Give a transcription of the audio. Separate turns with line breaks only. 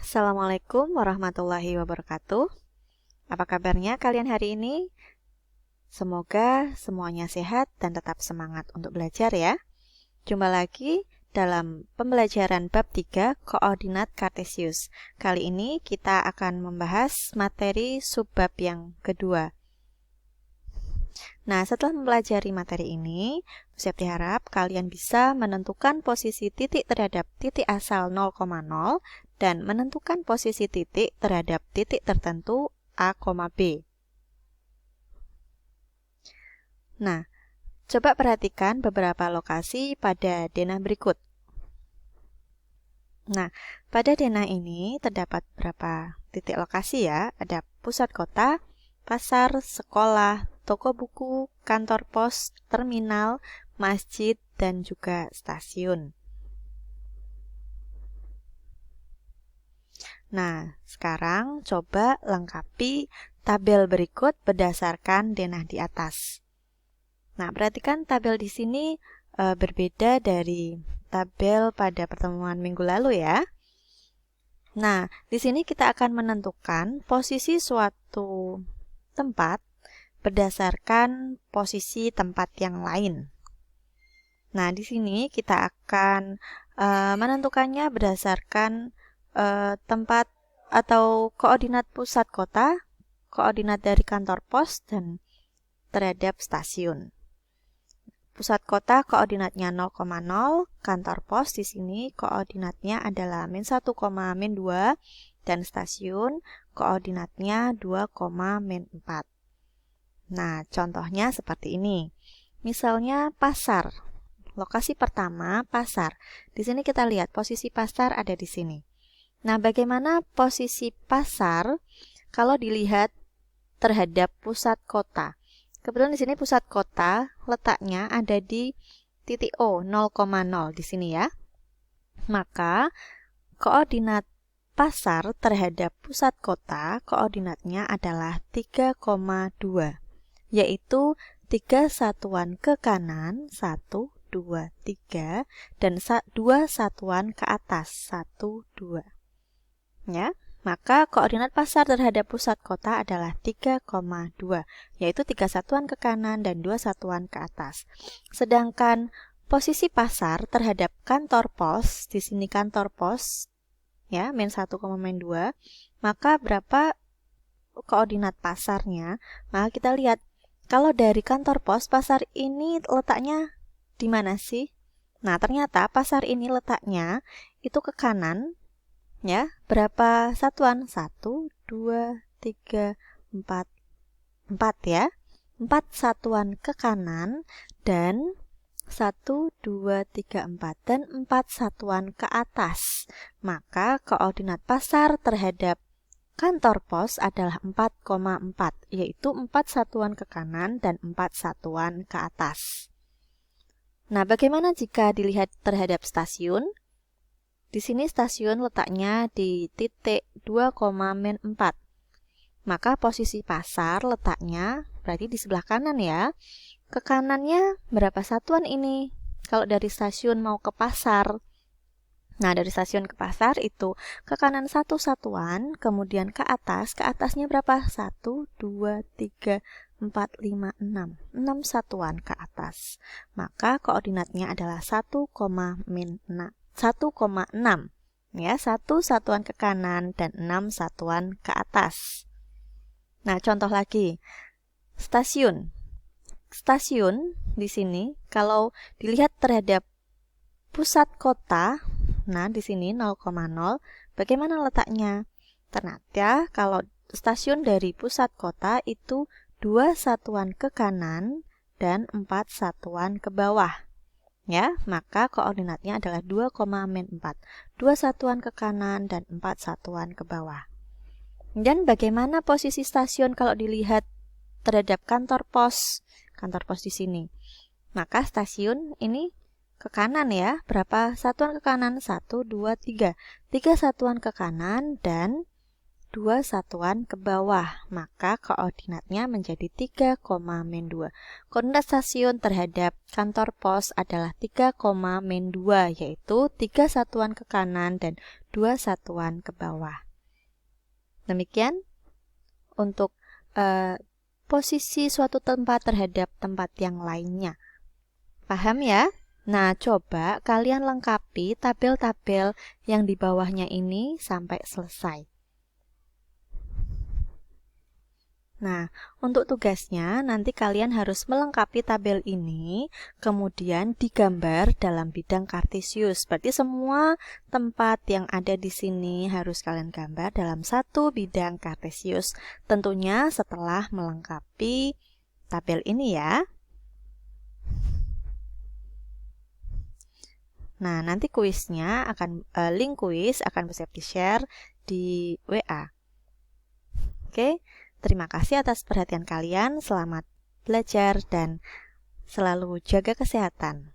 Assalamualaikum warahmatullahi wabarakatuh. Apa kabarnya kalian hari ini? Semoga semuanya sehat dan tetap semangat untuk belajar ya. Jumpa lagi dalam pembelajaran bab 3 koordinat kartesius. Kali ini kita akan membahas materi subbab yang kedua. Nah, setelah mempelajari materi ini, siap diharap kalian bisa menentukan posisi titik terhadap titik asal 0,0 dan menentukan posisi titik terhadap titik tertentu A, B. Nah, coba perhatikan beberapa lokasi pada denah berikut. Nah, pada denah ini terdapat beberapa titik lokasi ya. Ada pusat kota, pasar, sekolah, toko buku, kantor pos, terminal, masjid, dan juga stasiun. Nah, sekarang coba lengkapi tabel berikut berdasarkan denah di atas. Nah, perhatikan tabel di sini berbeda dari tabel pada pertemuan minggu lalu ya. Nah, di sini kita akan menentukan posisi suatu tempat berdasarkan posisi tempat yang lain. Nah, di sini kita akan menentukannya berdasarkan tempat atau koordinat pusat kota, koordinat dari kantor pos, dan terhadap stasiun. Pusat kota koordinatnya 0,0, kantor pos di sini koordinatnya adalah -1, -2, dan stasiun koordinatnya 2, -4. Nah, contohnya seperti ini. Misalnya pasar. Lokasi pertama, pasar. Di sini kita lihat posisi pasar ada di sini. Nah, bagaimana posisi pasar kalau dilihat terhadap pusat kota? Kebetulan di sini pusat kota letaknya ada di titik O, 0,0 di sini ya. Maka koordinat pasar terhadap pusat kota koordinatnya adalah 3,2, yaitu 3 satuan ke kanan, 1, 2, 3, dan 2 satuan ke atas, 1, 2. Ya, maka koordinat pasar terhadap pusat kota adalah 3,2, yaitu 3 satuan ke kanan dan 2 satuan ke atas. Sedangkan posisi pasar terhadap kantor pos, di sini kantor pos, ya, -1, -2, maka berapa koordinat pasarnya? Maka kita lihat, kalau dari kantor pos, pasar ini letaknya di mana sih? Nah, ternyata pasar ini letaknya itu ke kanan, ya, berapa satuan? 1, 2, 3, 4, 4 ya. 4 satuan ke kanan dan 1, 2, 3, 4 dan 4 satuan ke atas. Maka koordinat pasar terhadap kantor pos adalah 4,4, yaitu 4 satuan ke kanan dan 4 satuan ke atas. Nah, bagaimana jika dilihat terhadap stasiun? Di sini stasiun letaknya di titik 2,4. Maka posisi pasar letaknya berarti di sebelah kanan ya. Ke kanannya berapa satuan ini? Kalau dari stasiun mau ke pasar. Nah, dari stasiun ke pasar itu ke kanan 1 satuan, kemudian ke atasnya berapa? 1, 2, 3, 4, 5, 6. 6 satuan ke atas. Maka koordinatnya adalah 1,6. Ya, 1 satuan ke kanan dan 6 satuan ke atas. Nah, contoh lagi. Stasiun. Stasiun di sini kalau dilihat terhadap pusat kota, nah di sini 0,0, bagaimana letaknya? Ternyata kalau stasiun dari pusat kota itu 2 satuan ke kanan dan 4 satuan ke bawah. Ya, maka koordinatnya adalah 2,4. 2 satuan ke kanan dan 4 satuan ke bawah. Dan bagaimana posisi stasiun kalau dilihat terhadap kantor pos? Kantor pos di sini. Maka stasiun ini ke kanan ya. Berapa satuan ke kanan? 1, 2, 3. 3 satuan ke kanan dan 2 satuan ke bawah, maka koordinatnya menjadi 3,-2. Koordinat stasiun terhadap kantor pos adalah 3,-2, yaitu 3 satuan ke kanan dan 2 satuan ke bawah. Demikian untuk posisi suatu tempat terhadap tempat yang lainnya. Paham ya? Nah, coba kalian lengkapi tabel-tabel yang di bawahnya ini sampai selesai. Nah, untuk tugasnya nanti kalian harus melengkapi tabel ini, kemudian digambar dalam bidang kartesius. Berarti semua tempat yang ada di sini harus kalian gambar dalam satu bidang kartesius. Tentunya setelah melengkapi tabel ini ya. Nah, nanti kuisnya akan link kuis akan bisa di-share di WA. Oke. Terima kasih atas perhatian kalian, selamat belajar dan selalu jaga kesehatan.